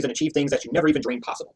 He's going to achieve things that you never even dreamed possible.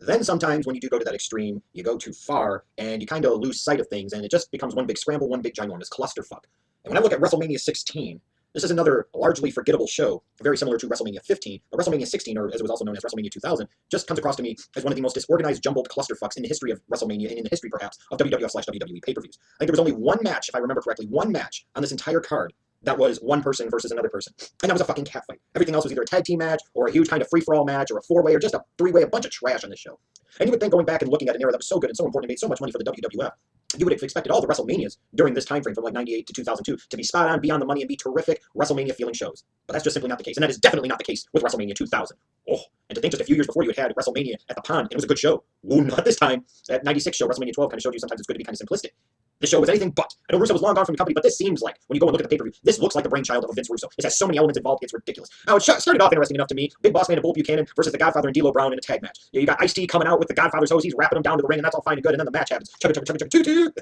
Then sometimes when you do go to that extreme, you go too far, and you kind of lose sight of things, and it just becomes one big scramble, one big ginormous clusterfuck. And when I look at WrestleMania 16, this is another largely forgettable show, very similar to WrestleMania 15, but WrestleMania 16, or as it was also known as WrestleMania 2000, just comes across to me as one of the most disorganized, jumbled clusterfucks in the history of WrestleMania, and in the history, perhaps, of WWF/WWE pay-per-views. I think there was only one match, if I remember correctly, one match on this entire card that was one person versus another person. And that was a fucking catfight. Everything else was either a tag team match, or a huge kind of free-for-all match, or a four-way, or just a three-way, a bunch of trash on this show. And you would think, going back and looking at an era that was so good and so important and made so much money for the WWF, you would have expected all the WrestleManias during this time frame from like 98 to 2002 to be spot on, be on the money, and be terrific WrestleMania-feeling shows. But that's just simply not the case. And that is definitely not the case with WrestleMania 2000. Oh, and to think just a few years before you had WrestleMania at the Pond, and it was a good show. Ooh, not this time. That 96 show, WrestleMania 12, kind of showed you sometimes it's good to be kind of simplistic. The show was anything but. I know Russo was long gone from the company, but this seems like, when you go and look at the pay-per-view, this looks like the brainchild of Vince Russo. It has so many elements involved, it's ridiculous. Now, it started off interesting enough to me. Big Boss Man and Bull Buchanan versus the Godfather and D'Lo Brown in a tag match. You got Ice-T coming out with the Godfather's hose, he's wrapping him down to the ring, and that's all fine and good, and then the match happens. Chugga, chugga, chugga, chugga, choo-choo.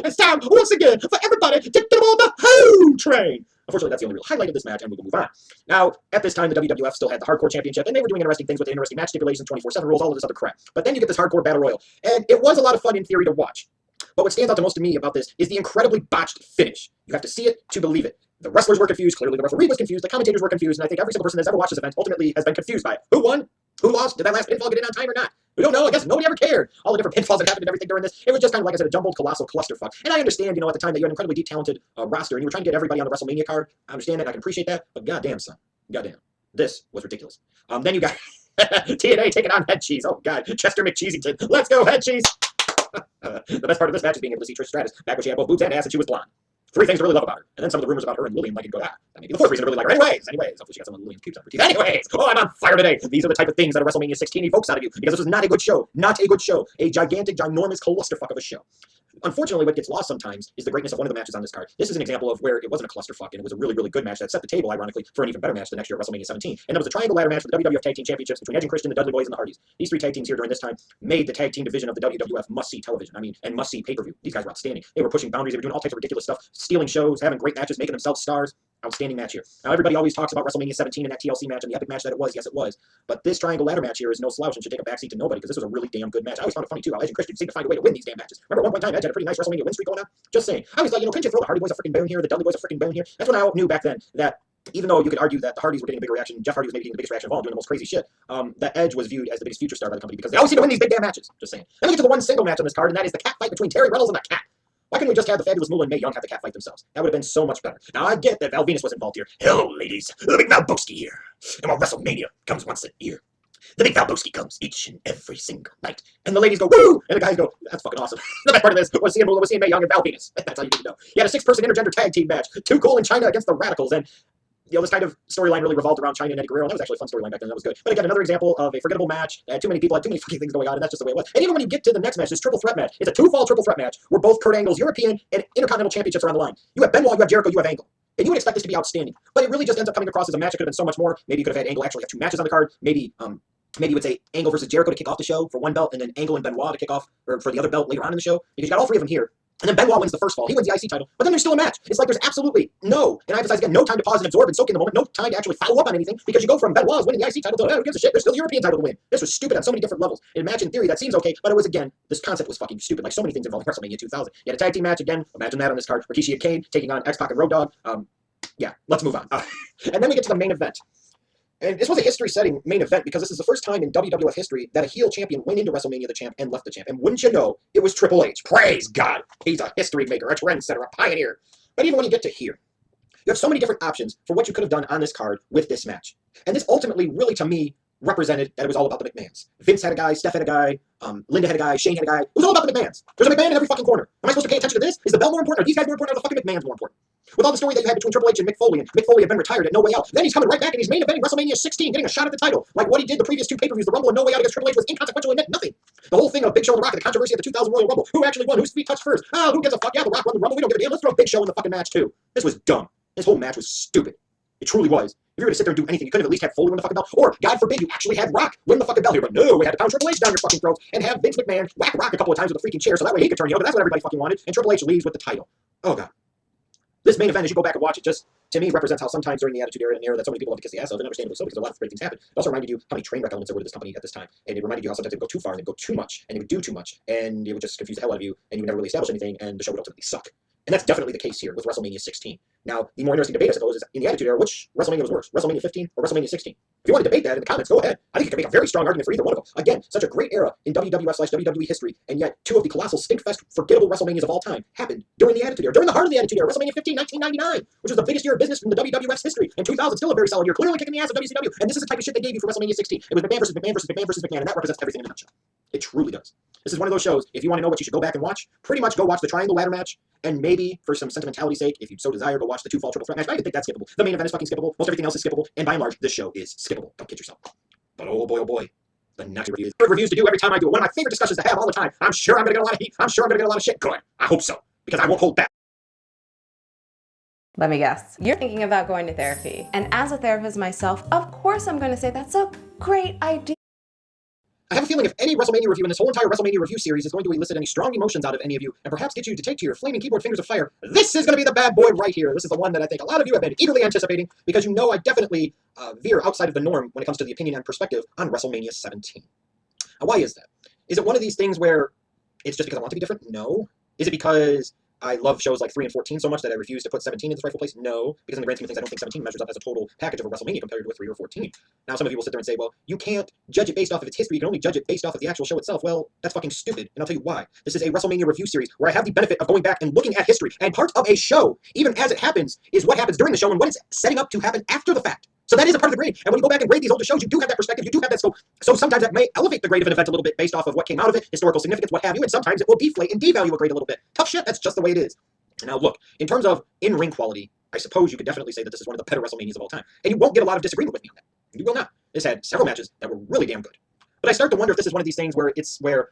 It's time, once again, for everybody to get on the home train. Unfortunately, that's the only real highlight of this match, and we will move on. Now, at this time, the WWF still had the Hardcore Championship, and they were doing interesting things with the interesting match stipulations, 24/7 rules, all of this other crap. But then you get this Hardcore Battle Royal, and it was a lot of fun in theory to watch. But what stands out the most to me about this is the incredibly botched finish. You have to see it to believe it. The wrestlers were confused, clearly the referee was confused, the commentators were confused, and I think every single person that's ever watched this event ultimately has been confused by it. Who won? Who lost? Did that last pinfall get in on time or not? We don't know. I guess nobody ever cared. All the different pinfalls that happened and everything during this, it was just kind of, like I said, a jumbled, colossal clusterfuck. And I understand, at the time that you had an incredibly deep, talented roster, and you were trying to get everybody on the WrestleMania card. I understand that. I can appreciate that. But goddamn, son. Goddamn. This was ridiculous. Then you got TNA taking on Head Cheese. Oh, God. Chester McCheesington. Let's go, Head Cheese. The best part of this match is being able to see Trish Stratus back when she had both boobs and ass and she was blonde. Three things to really love about her. And then some of the rumors about her and Lillian might go, that may be the fourth reason to really like her. Anyways, hopefully she got some of Lillian's pubes on her teeth. Anyways, oh, I'm on fire today. These are the type of things that a WrestleMania 16 evokes out of you, because this was not a good show. Not a good show. A gigantic, ginormous clusterfuck of a show. Unfortunately, what gets lost sometimes is the greatness of one of the matches on this card. This is an example of where it wasn't a clusterfuck, and it was a really, really good match that set the table, ironically, for an even better match the next year at WrestleMania 17. And that was a triangle ladder match for the WWF Tag Team Championships between Edge and Christian, the Dudley Boys, and the Hardys. These three tag teams here during this time made the tag team division of the WWF must-see television. And must-see pay-per-view. These guys were outstanding. They were pushing boundaries. They were doing all types of ridiculous stuff, stealing shows, having great matches, making themselves stars. Outstanding match here. Now, everybody always talks about WrestleMania 17 and that TLC match and the epic match that it was. Yes, it was. But this triangle ladder match here is no slouch and should take a backseat to nobody, because this was a really damn good match. I always found it funny, too, how Edge and Christian seemed to find a way to win these damn matches. Remember, at one point in time, Edge had a pretty nice WrestleMania win streak going on? Just saying. I always thought, couldn't you throw the Hardy Boys a freaking bone here, the Dudley Boys a freaking bone here? That's when I knew back then that even though you could argue that the Hardys were getting a bigger reaction, Jeff Hardy was maybe getting the biggest reaction of all, doing the most crazy shit, that Edge was viewed as the biggest future star by the company, because they always seem to win these big damn matches. Just saying. Then we get to the one single match on this card, and that is the cat fight between Terry Reynolds and the Cat. Why couldn't we just have the Fabulous Moolah and Mae Young have the cat fight themselves? That would have been so much better. Now, I get that Val Venus was involved here. Hello, ladies. The Big Valboski here. And while WrestleMania comes once a year, the Big Valboski comes each and every single night. And the ladies go, woo! And the guys go, that's fucking awesome. The best part of this was seeing Moolah, was seeing Mae Young and Val Venus. That's all you need to know. You had a 6-person intergender tag team match. Too Cool in China against the Radicals. And this kind of storyline really revolved around China and Eddie Guerrero, and that was actually a fun storyline back then. That was good. But again, another example of a forgettable match. Too many people had too many fucking things going on, and that's just the way it was. And even when you get to the next match, this triple threat match, it's a two-fall triple threat match where both Kurt Angle's European and Intercontinental Championships are on the line. You have Benoit, you have Jericho, you have Angle. And you would expect this to be outstanding. But it really just ends up coming across as a match that could have been so much more. Maybe you could have had Angle actually have 2 matches on the card. Maybe you would say Angle versus Jericho to kick off the show for one belt, and then Angle and Benoit to kick off for the other belt later on in the show. Because you got all three of them here. And then Benoit wins the first fall. He wins the IC title. But then there's still a match. It's like there's absolutely no, and I emphasize again, no time to pause and absorb and soak in the moment. No time to actually follow up on anything, because you go from Benoit's winning the IC title to, who gives a shit? There's still the European title to win. This was stupid on so many different levels. In a match in theory, that seems okay, but it was, again, this concept was fucking stupid. Like so many things involving WrestleMania 2000. You had a tag team match again. Imagine that on this card. Rikishi and Kane taking on X-Pac and Road Dogg. Yeah, let's move on. And then we get to the main event. And this was a history-setting main event, because this is the first time in WWF history that a heel champion went into WrestleMania the champ and left the champ. And wouldn't you know, it was Triple H. Praise God. He's a history maker, a trendsetter, a pioneer. But even when you get to here, you have so many different options for what you could have done on this card with this match. And this ultimately, really, to me, represented that it was all about the McMahons. Vince had a guy, Steph had a guy, Linda had a guy, Shane had a guy. It was all about the McMahons. There's a McMahon in every fucking corner. Am I supposed to pay attention to this? Is the bell more important? Are these guys more important? Or are the fucking McMahons more important? With all the story that you had between Triple H and Mick Foley had been retired at No Way Out. Then he's coming right back and he's main eventing WrestleMania 16, getting a shot at the title. Like what he did the previous 2 pay-per-views, the Rumble and No Way Out against Triple H was inconsequential and meant nothing. The whole thing of Big Show and The Rock, the controversy of the 2000 Royal Rumble. Who actually won? Whose feet touched first? Oh, who gives a fuck? Yeah, The Rock won the Rumble. We don't give a damn. Let's throw Big Show in the fucking match too. This was dumb. This whole match was stupid. It truly was. If you were to sit there and do anything, you could have at least had Foley win the fucking belt. Or, God forbid, you actually had Rock win the fucking belt here. But no, we had to pound Triple H down your fucking throat and have Vince McMahon whack Rock a couple of times with a freaking chair so that way he could turn heel, because that's what everybody fucking wanted. And Triple H leaves with the title. Oh, God. This main event, as you go back and watch it, just to me represents how sometimes during the Attitude Era, an era that so many people have to kiss the ass of, and understandably so, because a lot of great things happened. It also reminded you how many train wreck elements there were to this company at this time, and it reminded you how sometimes they would go too far and they'd go too much, and they would do too much, and it would just confuse the hell out of you, and you would never really establish anything, and the show would ultimately suck. And that's definitely the case here with WrestleMania 16. Now, the more interesting debate, I suppose, is in the Attitude Era, which WrestleMania was worse, WrestleMania 15 or WrestleMania 16? If you want to debate that in the comments, go ahead. I think you can make a very strong argument for either one of them. Again, such a great era in WWF/WWE history, and yet two of the colossal stinkfest, forgettable WrestleManias of all time happened during the Attitude Era, during the heart of the Attitude Era, WrestleMania 15, 1999, which was the biggest year of business from the WWF's history, and 2000 still a very solid year, clearly kicking the ass of WCW. And this is the type of shit they gave you for WrestleMania 16. It was McMahon versus McMahon versus McMahon versus McMahon, and that represents everything in a nutshell. It truly does. This is one of those shows, if you want to know what you should go back and watch, pretty much go watch the Triangle Ladder match, and maybe, for some sentimentality's sake, if you so desire, go watch the 2-fall triple threat match. I even think that's skippable. The main event is fucking skippable. Most everything else is skippable, and by and large, this show is skippable. Don't kid yourself. But oh boy, the next review is reviews to do every time I do it. One of my favorite discussions to have all the time. I'm sure I'm going to get a lot of heat. I'm sure I'm going to get a lot of shit. Good. I hope so, because I won't hold back. Let me guess. You're thinking about going to therapy. And as a therapist myself, of course I'm going to say that's a great idea. I have a feeling if any WrestleMania review in this whole entire WrestleMania review series is going to elicit any strong emotions out of any of you, and perhaps get you to take to your flaming keyboard fingers of fire, this is going to be the bad boy right here. This is the one that I think a lot of you have been eagerly anticipating, because you know I definitely veer outside of the norm when it comes to the opinion and perspective on WrestleMania 17. Now, why is that? Is it one of these things where it's just because I want to be different? No. Is it because I love shows like 3 and 14 so much that I refuse to put 17 in its rightful place? No, because in the grand scheme of things, I don't think 17 measures up as a total package of a WrestleMania compared to a 3 or 14. Now, some of you will sit there and say, well, you can't judge it based off of its history. You can only judge it based off of the actual show itself. Well, that's fucking stupid, and I'll tell you why. This is a WrestleMania review series where I have the benefit of going back and looking at history, and part of a show, even as it happens, is what happens during the show and what it's setting up to happen after the fact. So that is a part of the grade. And when you go back and grade these older shows, you do have that perspective, you do have that scope. So sometimes that may elevate the grade of an event a little bit based off of what came out of it, historical significance, what have you, and sometimes it will deflate and devalue a grade a little bit. Tough shit, that's just the way it is. Now look, in terms of in-ring quality, I suppose you could definitely say that this is one of the better WrestleManias of all time. And you won't get a lot of disagreement with me on that. You will not. This had several matches that were really damn good. But I start to wonder if this is one of these things where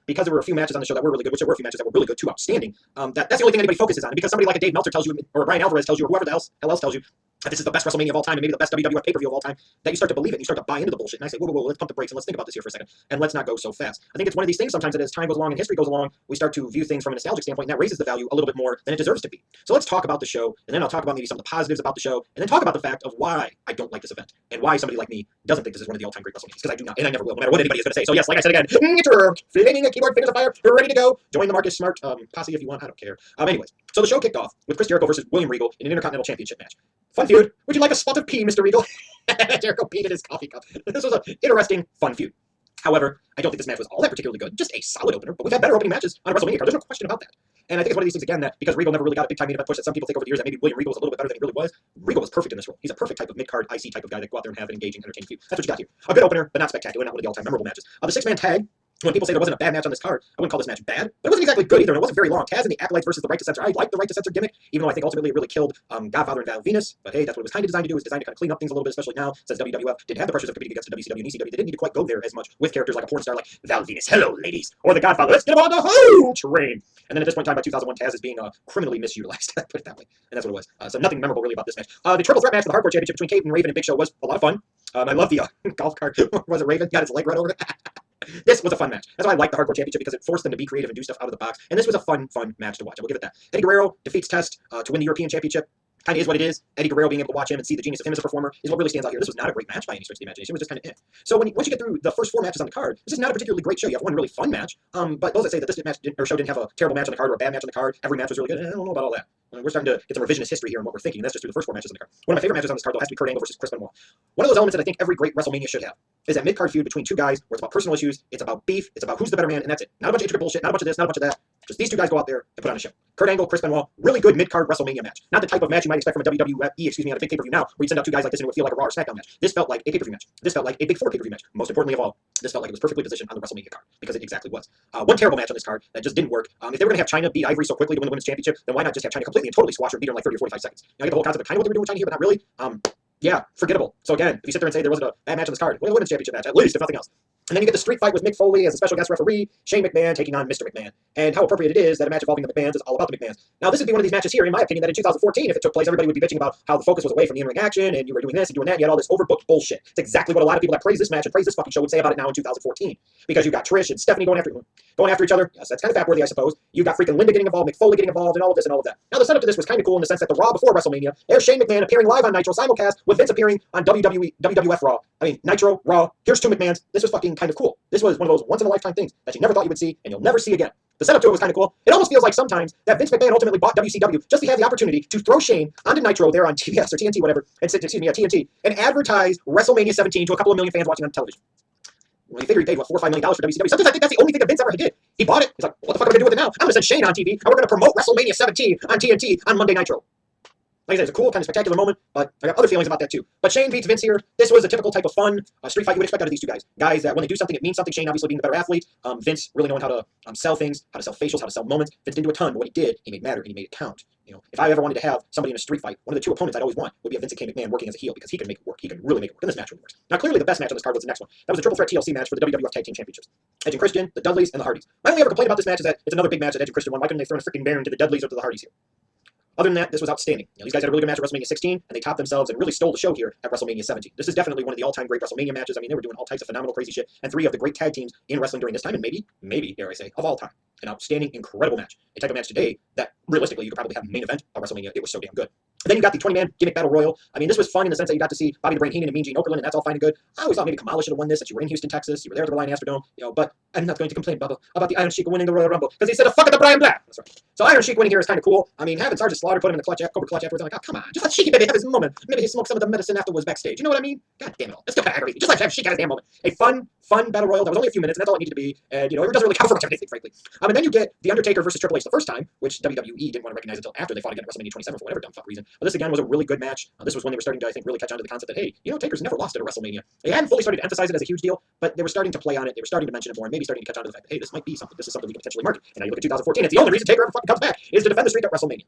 because there were a few matches on the show that were really good, which there were a few matches that were really good, too outstanding, that's the only thing anybody focuses on. And because somebody like a Dave Meltzer tells you, or Brian Alvarez tells you, or whoever else tells you, that this is the best WrestleMania of all time and maybe the best WWF pay-per-view of all time, that you start to believe it and you start to buy into the bullshit. And I say, whoa, let's pump the brakes and let's think about this here for a second. And let's not go so fast. I think it's one of these things sometimes that as time goes along and history goes along, we start to view things from a nostalgic standpoint, and that raises the value a little bit more than it deserves to be. So let's talk about the show, and then I'll talk about maybe some of the positives about the show, and then talk about the fact of why I don't like this event, and why somebody like me doesn't think this is one of the all-time great WrestleManias, because I do not, and I never will, no matter what anybody is going to say. So yes, like I said again, flaming a keyboard, fingers of fire, we're ready to go. Join the Marcus Smart posse if you want, I don't care. Anyways, so the show kicked off with Chris Jericho versus William Regal in an Intercontinental Championship match. Fun feud. Would you like a spot of pee, Mr. Regal? Jericho peed in his coffee cup. This was an interesting, fun feud. However, I don't think this match was all that particularly good. Just a solid opener, but we've had better opening matches on a WrestleMania card. There's no question about that. And I think it's one of these things, again, that because Regal never really got a big-time main event push, that some people think over the years that maybe William Regal was a little bit better than he really was. Regal was perfect in this role. He's a perfect type of mid-card, IC type of guy that go out there and have an engaging, entertaining feud. That's what you got here. A good opener, but not spectacular, not one of the all-time memorable matches. The six-man tag, when people say there wasn't a bad match on this card, I wouldn't call this match bad, but it wasn't exactly good either, and it wasn't very long. Taz and the Acolytes versus the Right to Censor. I like the Right to Censor gimmick, even though I think ultimately it really killed Godfather and Val Venus. But hey, that's what it was kind of designed to do. It was designed to kind of clean up things a little bit, especially now, since WWF didn't have the pressures of competing against the WCW and ECW. They didn't need to quite go there as much with characters like a porn star like Val Venus. Hello, ladies. Or the Godfather. Let's get him on the whole train. And then at this point in time, by 2001, Taz is being criminally misutilized. Put it that way. And that's what it was. So nothing memorable really about this match. The triple threat match for the Hardcore Championship between Kate and Raven and Big Show was a lot of fun. I love the golf cart. Was it Raven? Got his leg right over it. This was a fun match. That's why I like the Hardcore Championship, because it forced them to be creative and do stuff out of the box. And this was a fun match to watch. I will give it that. Eddie Guerrero defeats Test to win the European Championship. Kind of is what it is. Eddie Guerrero being able to watch him and see the genius of him as a performer is what really stands out here. This was not a great match by any stretch of the imagination. It was just kind of So once you get through the first 4 matches on the card, this is not a particularly great show. You have one really fun match. But those that say that this show didn't have a terrible match on the card or a bad match on the card, every match was really good, I don't know about all that. We're starting to get some revisionist history here in what we're thinking, and that's just through the first 4 matches on the card. One of my favorite matches on this card, though, has to be Kurt Angle versus Chris Benoit. One of those elements that I think every great WrestleMania should have is that mid-card feud between 2 guys where it's about personal issues, it's about beef, it's about who's the better man, and that's it. Not a bunch of intricate bullshit, not a bunch of this, not a bunch of that. Just these 2 guys go out there and put on a show. Kurt Angle, Chris Benoit, really good mid-card WrestleMania match. Not the type of match you might expect from a WWE, on a big pay-per-view now, where you send out 2 guys like this and it would feel like a Raw or SmackDown match. This felt like a pay-per-view match. This felt like a Big 4 pay-per-view match. Most importantly of all, this felt like it was perfectly positioned on the WrestleMania card, because it exactly was. One terrible match on this card that just didn't work. If they were going to have China beat Ivory so quickly to win the Women's Championship, then why not just have China completely and totally squash her and beat her in like 30 or 45 seconds? I get the whole concept of kind of what they were doing with China here, but not really. Yeah, forgettable. So again, if you sit there and say there wasn't a bad match on this card, win the Women's Championship match, at least, if nothing else. And then you get the street fight with Mick Foley as a special guest referee, Shane McMahon taking on Mr. McMahon. And how appropriate it is that a match involving the McMahons is all about the McMahons. Now, this would be one of these matches here, in my opinion, that in 2014, if it took place, everybody would be bitching about how the focus was away from the in-ring action, and you were doing this and doing that, and you had all this overbooked bullshit. It's exactly what a lot of people that praise this match and praise this fucking show would say about it now in 2014. Because you got Trish and Stephanie going after each other. Yes, that's kind of fat-worthy, I suppose. You got freaking Linda getting involved, Mick Foley getting involved, and all of this and all of that. Now, the setup to this was kind of cool in the sense that the Raw before WrestleMania, there's Shane McMahon appearing live on Nitro simulcast with Vince appearing on WWF Raw. I mean, Nitro, Raw, here's two McMahons. This was fucking kind of cool. This was one of those once-in-a-lifetime things that you never thought you would see, and you'll never see again. The setup to it was kind of cool. It almost feels like sometimes that Vince McMahon ultimately bought WCW just to have the opportunity to throw Shane onto Nitro there on TBS or TNT, whatever, and TNT, and advertise WrestleMania 17 to a couple of million fans watching on television. Well, you figure he paid, $4 or $5 million for WCW. Sometimes I think that's the only thing that Vince ever did. He bought it. He's like, what the fuck am I going to do with it now? I'm going to send Shane on TV, and we're going to promote WrestleMania 17 on TNT on Monday Nitro. Like I said, it's a cool, kind of spectacular moment, but I got other feelings about that too. But Shane beats Vince here. This was a typical type of fun street fight you would expect out of these two guys. Guys that when they do something, it means something. Shane obviously being the better athlete. Vince really knowing how to sell things, how to sell facials, how to sell moments. Vince didn't do a ton, but what he did, he made matter and he made it count. You know, if I ever wanted to have somebody in a street fight, one of the two opponents I'd always want would be a Vince McMahon working as a heel because he can make it work. He can really make it work. And this match really works. Now, clearly the best match on this card was the next one. That was a triple threat TLC match for the WWF Tag Team Championships. Edge and Christian, the Dudleys, and the Hardys. My only ever complaint about this match is that it's another big match that Edge and Christian won. Why couldn't they throw in a freaking Baron to the Dudleys or to the Hardys here? Other than that, this was outstanding. You know, these guys had a really good match at WrestleMania 16, and they topped themselves and really stole the show here at WrestleMania 17. This is definitely one of the all-time great WrestleMania matches. I mean, they were doing all types of phenomenal, crazy shit, and three of the great tag teams in wrestling during this time, and maybe, dare I say, of all time. An outstanding, incredible match. A type of match today that, realistically, you could probably have main event of WrestleMania. It was so damn good. And then you got the 20-man gimmick battle royal. I mean, this was fun in the sense that you got to see Bobby the Brain Heenan and Mean Gene Okerlund, and that's all fine and good. I always thought maybe Kamala should have won this, that you were in Houston, Texas, you were there at the Reliant Astrodome, you know, but I'm not going to complain, Bubba, about the Iron Sheik winning the Royal Rumble, because he said a fuck at the Brian Black. That's right. So Iron Sheik winning here is kind of cool. I mean, having Sergeant Slaughter put him in the Cobra Clutch afterwards, I'm like, oh, come on, just let Sheiky baby have his moment. Maybe he smoked some of the medicine afterwards backstage. You know what I mean? God damn it all. Let's go back. Just let Sheik have his damn moment. A fun battle royal that was only a few minutes, and that's all it needed to be, and, you know, it doesn't really count for much of anything, frankly. And then you get The Undertaker versus Triple H the first time, which WWE didn't want to recognize until after they fought again at WrestleMania 27 for whatever dumb fuck reason. But this again was a really good match. This was when they were starting to, I think, really catch on to the concept that, hey, you know, Taker's never lost at a WrestleMania. They hadn't fully started to emphasize it as a huge deal, but they were starting to play on it. They were starting to mention it more, and maybe starting to catch on to the fact that, hey, this might be something. This is something we can potentially market. And now you look at 2014, it's the only reason Taker ever fucking comes back is to defend the streak at WrestleMania.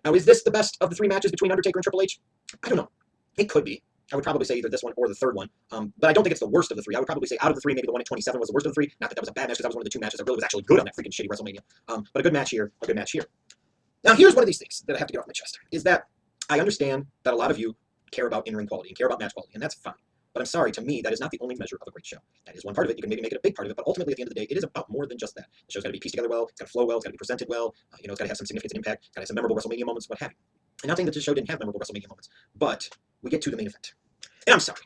Now, is this the best of the three matches between Undertaker and Triple H? I don't know. It could be. I would probably say either this one or the third one. But I don't think it's the worst of the three. I would probably say out of the three, maybe the one at 27 was the worst of the three. Not that that was a bad match, because that was one of the two matches that really was actually good on that freaking shitty WrestleMania. But a good match here, a good match here. Now, here's one of these things that I have to get off my chest, is that I understand that a lot of you care about in-ring quality and care about match quality, and that's fine. But I'm sorry, to me, that is not the only measure of a great show. That is one part of it. You can maybe make it a big part of it, but ultimately, at the end of the day, it is about more than just that. The show's got to be pieced together well, it's got to flow well, it's got to be presented well, you know, it's got to have some significance and impact, got to have some memorable WrestleMania moments, what have you. And not saying that this show didn't have memorable WrestleMania moments, but we get to the main event. And I'm sorry.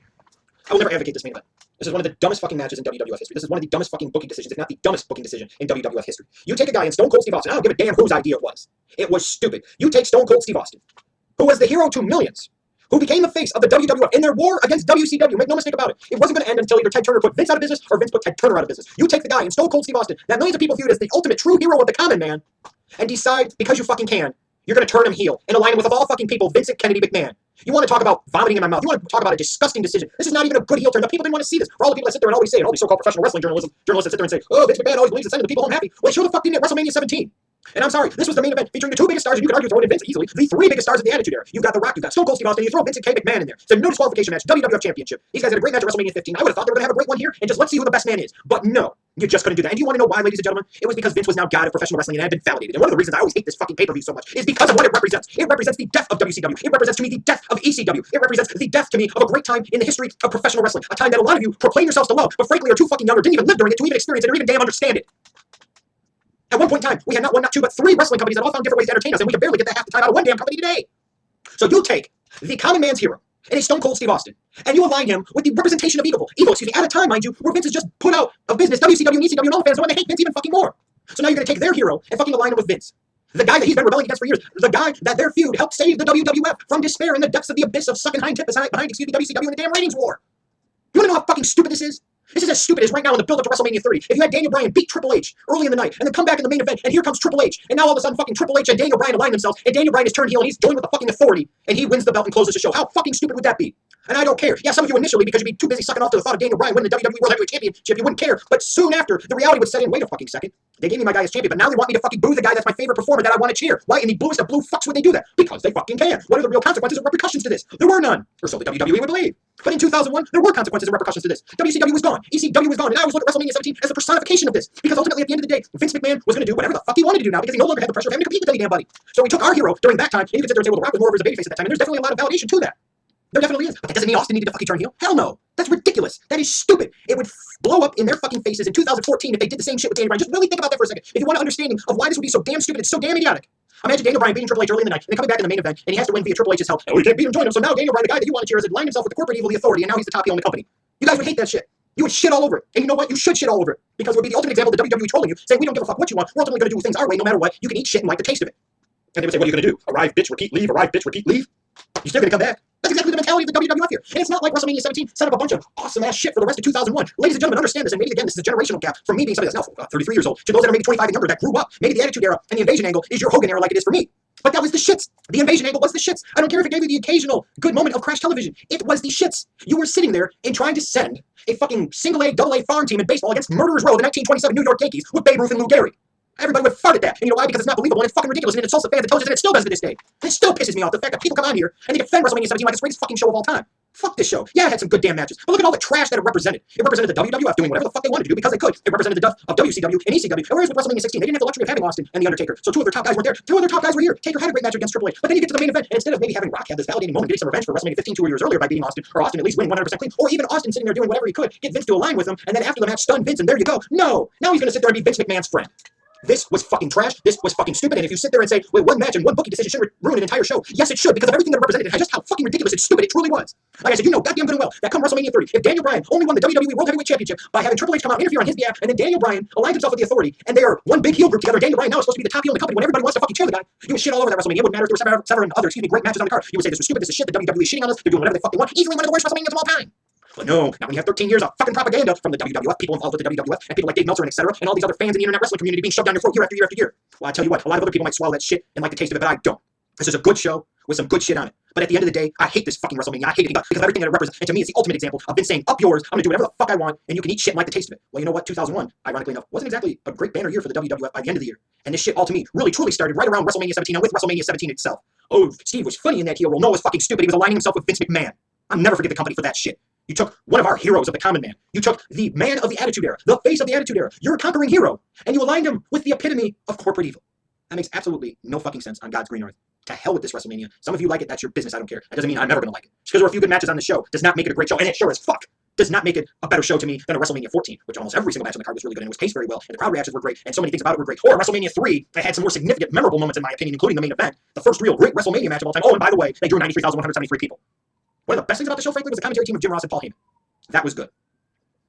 I will never advocate this main event. This is one of the dumbest fucking matches in WWF history. This is one of the dumbest fucking booking decisions, if not the dumbest booking decision in WWF history. You take a guy in Stone Cold Steve Austin, I don't give a damn whose idea it was. It was stupid. You take Stone Cold Steve Austin, who was the hero to millions, who became the face of the WWF in their war against WCW. Make no mistake about it. It wasn't going to end until either Ted Turner put Vince out of business or Vince put Ted Turner out of business. You take the guy in Stone Cold Steve Austin that millions of people viewed as the ultimate true hero of the common man and decide, because you fucking can, you're going to turn him heel and align him with, of all fucking people, Vincent Kennedy McMahon. You want to talk about vomiting in my mouth. You want to talk about a disgusting decision. This is not even a good heel turn. The people didn't want to see this. For all the people that sit there and always say it, all these so-called professional wrestling journalists that sit there and say, oh, Vince McMahon always believes in sending the people home happy. Well, he sure the fuck didn't at WrestleMania 17. And I'm sorry, this was the main event featuring the two biggest stars, and you could argue throwing in Vince easily, the three biggest stars of the Attitude Era. You've got The Rock, you've got Stone Cold Steve Austin, and you throw Vincent K. McMahon in there. It's a no disqualification match, WWF Championship. These guys had a great match at WrestleMania 15. I would have thought they were going to have a great one here, and just let's see who the best man is. But no, you just couldn't do that. And do you want to know why, ladies and gentlemen? It was because Vince was now god of professional wrestling and had been validated. And one of the reasons I always hate this fucking pay-per-view so much is because of what it represents. It represents the death of WCW. It represents to me the death of ECW. It represents the death to me of a great time in the history of professional wrestling. A time that a lot of you proclaim yourselves to love, but frankly are too fucking young or didn't even live during it to even experience it or even damn understand it. At one point in time, we had not one, not two, but three wrestling companies that all found different ways to entertain us, and we can barely get that half the time out of one damn company today. So you take the common man's hero, and a Stone Cold Steve Austin, and you align him with the representation of evil, at a time, mind you, where Vince has just put out of business WCW and ECW, and all the fans know, and they hate Vince even fucking more. So now you're going to take their hero and fucking align him with Vince. The guy that he's been rebelling against for years, the guy that their feud helped save the WWF from despair in the depths of the abyss of sucking hind tip behind WCW in the damn ratings war. You want to know how fucking stupid this is? This is as stupid as right now in the build-up to WrestleMania 30. If you had Daniel Bryan beat Triple H early in the night, and then come back in the main event, and here comes Triple H, and now all of a sudden fucking Triple H and Daniel Bryan align themselves, and Daniel Bryan is turned heel, and he's joined with the fucking Authority, and he wins the belt and closes the show. How fucking stupid would that be? And I don't care. Yeah, some of you initially, because you'd be too busy sucking off to the thought of Daniel Bryan winning the WWE World Heavyweight Championship, you wouldn't care. But soon after, the reality would set in. Wait a fucking second. They gave me my guy as champion, but now they want me to fucking boo the guy that's my favorite performer that I want to cheer. Why in the bluest of blue fucks would they do that? Because they fucking can. What are the real consequences or repercussions to this? There were none. Or so the WWE would believe. But in 2001, there were consequences and repercussions to this. WCW was gone. ECW was gone. And I always look at WrestleMania 17 as the personification of this. Because ultimately, at the end of the day, Vince McMahon was going to do whatever the fuck he wanted to do now because he no longer had the pressure of having to compete with any damn body. So he took our hero during that time, and you could sit there and say, well, The Rock was more of a babyface at that time. And there's definitely a lot of validation to that. There definitely is. But that doesn't mean Austin needed to fucking turn heel. Hell no. That's ridiculous. That is stupid. It would blow up in their fucking faces in 2014 if they did the same shit with Daniel Bryan. Just really think about that for a second. If you want an understanding of why this would be so damn stupid, it's so damn idiotic. Imagine Daniel Bryan beating Triple H early in the night, and then coming back in the main event, and he has to win via Triple H's help. Oh, he can't beat him, join him. So now Daniel Bryan, the guy that you want to cheer, has aligned himself with the corporate evil, the authority, and now he's the top heel in the company. You guys would hate that shit. You would shit all over it. And you know what? You should shit all over it. Because it would be the ultimate example of the WWE trolling you, saying, we don't give a fuck what you want. We're ultimately going to do things our way no matter what. You can eat shit and like the taste of it. And they would say, what are you going to do? Arrive, bitch, repeat, leave. Arrive, bitch, repeat, leave. You're still going to come back. That's exactly the mentality of the WWF here. And it's not like WrestleMania 17 set up a bunch of awesome-ass shit for the rest of 2001. Ladies and gentlemen, understand this. And maybe, again, this is a generational gap from me being somebody that's now 33 years old to those that are maybe 25 and younger that grew up. Maybe the Attitude Era and the Invasion angle is your Hogan era like it is for me. But that was the shits. The Invasion angle was the shits. I don't care if it gave you the occasional good moment of Crash television. It was the shits. You were sitting there and trying to send a fucking single-A, double-A farm team in baseball against Murderers Row, the 1927 New York Yankees, with Babe Ruth and Lou Gehrig. Everybody would fart at that. And you know why? Because it's not believable and it's fucking ridiculous. And it insults the fans and television, and it still does to this day. And it still pisses me off the fact that people come on here and they defend WrestleMania 17 like it's the greatest fucking show of all time. Fuck this show. Yeah, it had some good damn matches. But look at all the trash that it represented. It represented the WWF doing whatever the fuck they wanted to do because they could. It represented the duff of WCW and ECW. And whereas with WrestleMania 16, they didn't have the luxury of having Austin and The Undertaker. So two of their top guys weren't there. Two other top guys were here. Taker had a great match against Triple H. But then you get to the main event, and instead of maybe having Rock have this validating moment, getting some revenge for WrestleMania 15 2 years earlier by beating Austin, or Austin at least winning 100% clean, or even Austin sitting there doing whatever he could, get Vince to align with him, and then after the match stun Vince, and there you go. No! Now he's going to sit there and be Vince McMahon's friend. This was fucking trash. This was fucking stupid. And if you sit there and say, wait, one match and one booking decision should ruin an entire show, yes, it should, because of everything that it represented and just how fucking ridiculous and stupid it truly was. Like I said, you know goddamn good and well that come WrestleMania 30, if Daniel Bryan only won the WWE World Heavyweight Championship by having Triple H come out and interfere on his behalf, and then Daniel Bryan aligned himself with the authority, and they are one big heel group together, Daniel Bryan now is supposed to be the top heel in the company when everybody wants to fucking cheer the guy, you would shit all over that WrestleMania. It wouldn't matter if there were several other, great matches on the card. You would say this was stupid, this is shit, the WWE is shitting on us, they're doing whatever they fuck they want. Easily one of the worst WrestleManias of all time. But no, now when you have 13 years of fucking propaganda from the WWF, people involved with the WWF, and people like Dave Meltzer and etc., and all these other fans in the internet wrestling community being shoved down your throat year after year after year. Well, I tell you what, a lot of other people might swallow that shit and like the taste of it, but I don't. This is a good show with some good shit on it. But at the end of the day, I hate this fucking WrestleMania. I hate it because of everything that it represents. And to me, it's the ultimate example of Vince saying, up yours, I'm going to do whatever the fuck I want, and you can eat shit and like the taste of it. Well, you know what? 2001, ironically enough, wasn't exactly a great banner year for the WWF by the end of the year. And this shit, all to me, really truly started right around WrestleMania 17 and with WrestleMania 17 itself. Oh, Steve was funny in that heel role. No, it was fucking stupid. He was aligning himself with Vince McMahon. I'll never forget the company for that shit. You took one of our heroes of the common man. You took the man of the Attitude Era, the face of the Attitude Era. You're a conquering hero. And you aligned him with the epitome of corporate evil. That makes absolutely no fucking sense on God's green earth. To hell with this WrestleMania. Some of you like it, that's your business, I don't care. That doesn't mean I'm never going to like it. Just because there were a few good matches on the show does not make it a great show. And it sure as fuck does not make it a better show to me than a WrestleMania 14, which almost every single match on the card was really good and was paced very well, and the crowd reactions were great, and so many things about it were great. Or WrestleMania 3, that had some more significant, memorable moments in my opinion, including the main event. The first real great WrestleMania match of all time. Oh, and by the way, they drew 93,173 people. One of the best things about the show, frankly, was the commentary team of Jim Ross and Paul Heyman. That was good.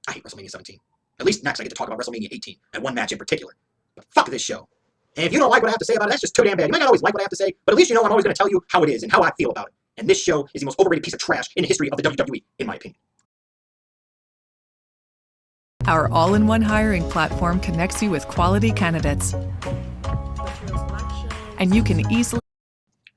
I hate WrestleMania 17. At least next I get to talk about WrestleMania 18, and one match in particular. But fuck this show. And if you don't like what I have to say about it, that's just too damn bad. You might not always like what I have to say, but at least you know I'm always going to tell you how it is and how I feel about it. And this show is the most overrated piece of trash in the history of the WWE, in my opinion. Our all-in-one hiring platform connects you with quality candidates. And you can easily...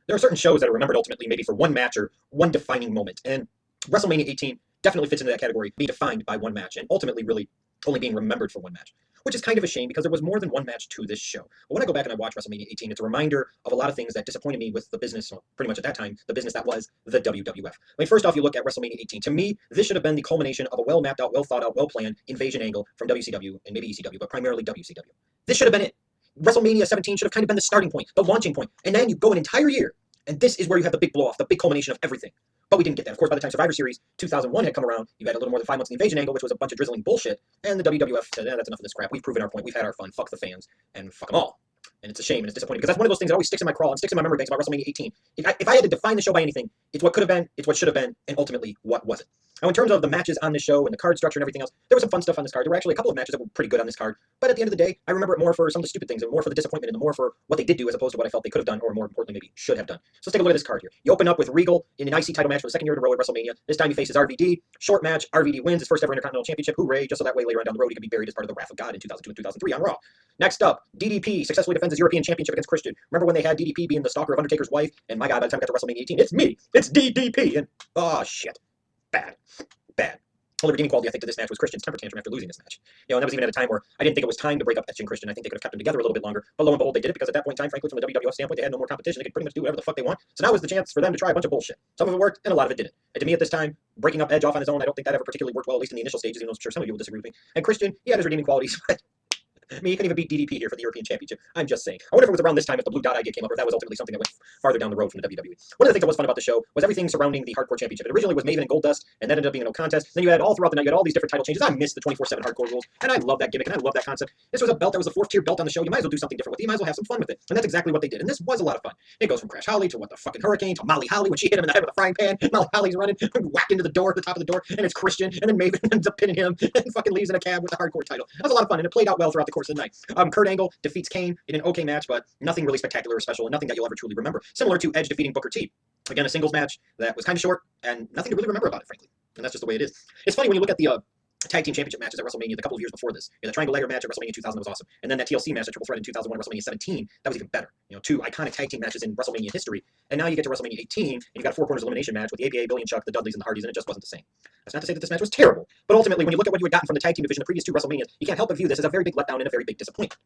There are certain shows that are remembered ultimately maybe for one match or one defining moment. And WrestleMania 18 definitely fits into that category, being defined by one match and ultimately really only being remembered for one match. Which is kind of a shame because there was more than one match to this show. But when I go back and I watch WrestleMania 18, it's a reminder of a lot of things that disappointed me with the business, well, pretty much at that time, the business that was the WWF. I mean, first off, you look at WrestleMania 18. To me, this should have been the culmination of a well-mapped out, well-thought-out, well-planned invasion angle from WCW and maybe ECW, but primarily WCW. This should have been it. WrestleMania 17 should have kind of been the starting point, the launching point, and then you go an entire year, and this is where you have the big blow-off, the big culmination of everything. But we didn't get that. Of course, by the time Survivor Series 2001 had come around, you had a little more than 5 months of the invasion angle, which was a bunch of drizzling bullshit, and the WWF said, that's enough of this crap. We've proven our point. We've had our fun. Fuck the fans, and fuck them all. And it's a shame, and it's disappointing, because that's one of those things that always sticks in my craw and sticks in my memory banks about WrestleMania 18. If I had to define the show by anything, it's what could have been, it's what should have been, and ultimately, what wasn't. Now, in terms of the matches on this show and the card structure and everything else, there was some fun stuff on this card. There were actually a couple of matches that were pretty good on this card, but at the end of the day, I remember it more for some of the stupid things, and more for the disappointment, and the more for what they did do, as opposed to what I felt they could have done, or more importantly, maybe should have done. So let's take a look at this card here. You open up with Regal in an IC title match for the second year in a row at WrestleMania. This time he faces RVD. Short match. RVD wins his first ever Intercontinental Championship. Hooray! Just so that way later on down the road he could be buried as part of the Wrath of God in 2002 and 2003 on Raw. Next up, DDP successfully defends his European Championship against Christian. Remember when they had DDP being the stalker of Undertaker's wife? And my God, by the time we got to WrestleMania 18, it's me! It's DDP! And, oh shit. bad. Bad. Only redeeming quality, I think, to this match was Christian's temper tantrum after losing this match. And that was even at a time where I didn't think it was time to break up Edge and Christian. I think they could have kept them together a little bit longer. But lo and behold, they did it because at that point in time, frankly, from the WWF standpoint, they had no more competition. They could pretty much do whatever the fuck they want. So now was the chance for them to try a bunch of bullshit. Some of it worked, and a lot of it didn't. And to me, at this time, breaking up Edge off on his own, I don't think that ever particularly worked well, at least in the initial stages, even though I'm sure some of you will disagree with me. And Christian, he had his redeeming qualities, but I mean, you couldn't even beat DDP here for the European Championship. I'm just saying. I wonder if it was around this time if the blue dot idea came up, or if that was ultimately something that went farther down the road from the WWE. One of the things that was fun about the show was everything surrounding the Hardcore Championship. It originally was Maven and Goldust, and that ended up being a no contest. Then you had all throughout the night, you had all these different title changes. I miss the 24/7 Hardcore rules, and I love that gimmick, and I love that concept. This was a belt that was the 4th tier belt on the show. You might as well do something different with it. You might as well have some fun with it. And that's exactly what they did. And this was a lot of fun. It goes from Crash Holly to what the fucking Hurricane to Molly Holly when she hit him in the head with a frying pan. Molly Holly's running, whacked into the door at the top of the door, and it's Christian, and then Maven ends up pinning him and fucking leaves in a cab with the Hardcore title. That was a lot of fun, and it played out well throughout the course of the night. Kurt Angle defeats Kane in an okay match, but nothing really spectacular or special, and nothing that you'll ever truly remember. Similar to Edge defeating Booker T. Again, a singles match that was kind of short, and nothing to really remember about it, frankly. And that's just the way it is. It's funny when you look at the tag team championship matches at WrestleMania the couple of years before this. The Triangle Ladder match at WrestleMania 2000 was awesome. And then that TLC match at Triple Threat in 2001 at WrestleMania 17, that was even better. Two iconic tag team matches in WrestleMania history. And now you get to WrestleMania 18, and you've got a 4 corners elimination match with the APA, Billy and Chuck, the Dudleys, and the Hardys, and it just wasn't the same. That's not to say that this match was terrible, but ultimately, when you look at what you had gotten from the tag team division the previous 2 WrestleManias, you can't help but view this as a very big letdown and a very big disappointment.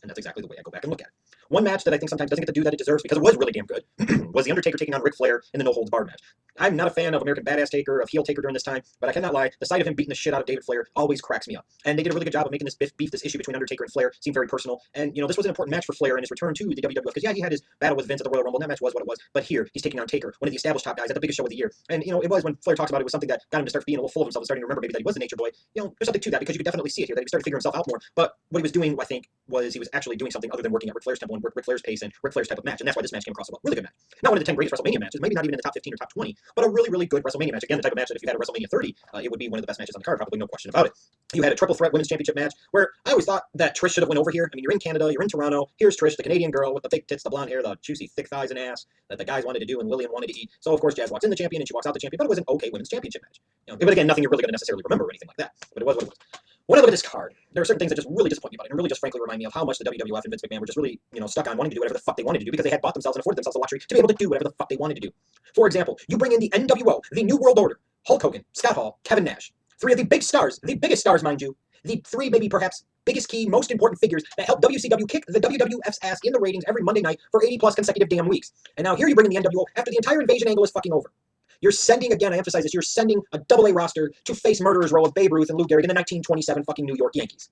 And that's exactly the way I go back and look at it. One match that I think sometimes doesn't get the due that it deserves because it was really damn good was The Undertaker taking on Ric Flair in the No Holds Barred match. I'm not a fan of American Badass Taker, of Heel Taker during this time, but I cannot lie, the sight of him beating the shit out of David Flair always cracks me up. And they did a really good job of making this beef, this issue between Undertaker and Flair, seem very personal. And, this was an important match for Flair in his return to the WWF, because, yeah, he had his battle with Vince at the Royal Rumble, and that match was what it was. But here, he's taking on Taker, one of the established top guys at the biggest show of the year. And, it was when Flair talks about it, was something that got him to start being a little full of himself and starting to remember maybe that he was a nature boy. There's something to that, because you could definitely see it here, that he started figuring himself out more. But what he was doing, I think, was he was actually doing something other than working at Ric Flair's temple and Ric Flair's pace and Ric Flair's type of match. And that's why this match came across so well. Really good match. Not one of the 10 greatest WrestleMania matches, maybe not even in the top 15 or top 20, but a really, really good WrestleMania match. Again, the type of match that if you had a WrestleMania 30, it would be one of the best matches on the card, probably no question about it. You had a triple threat women's championship match where I always thought that Trish should have went over here. I mean, you're in Canada, you're in Toronto, here's Trish, the Canadian girl with the fake tits, the blonde hair, the juicy thick thighs and ass that the guys wanted to do and Lillian wanted to eat. So of course Jazz walks in the champion and she walks out the champion, but it was an okay women's championship match. But again, nothing you're really going to necessarily remember or anything like that. But it was what it was. When I look at this card, there are certain things that just really disappoint me about it, and really just frankly remind me of how much the WWF and Vince McMahon were just really, stuck on wanting to do whatever the fuck they wanted to do because they had bought themselves and afforded themselves the luxury to be able to do whatever the fuck they wanted to do. For example, you bring in the NWO, the New World Order, Hulk Hogan, Scott Hall, Kevin Nash, 3 of the big stars, the biggest stars, mind you, the 3 maybe perhaps biggest key, most important figures that helped WCW kick the WWF's ass in the ratings every Monday night for 80 plus consecutive damn weeks. And now here you bring in the NWO after the entire invasion angle is fucking over. You're sending, again, I emphasize this, you're sending a AA roster to face murderer's row of Babe Ruth and Lou Gehrig in the 1927 fucking New York Yankees.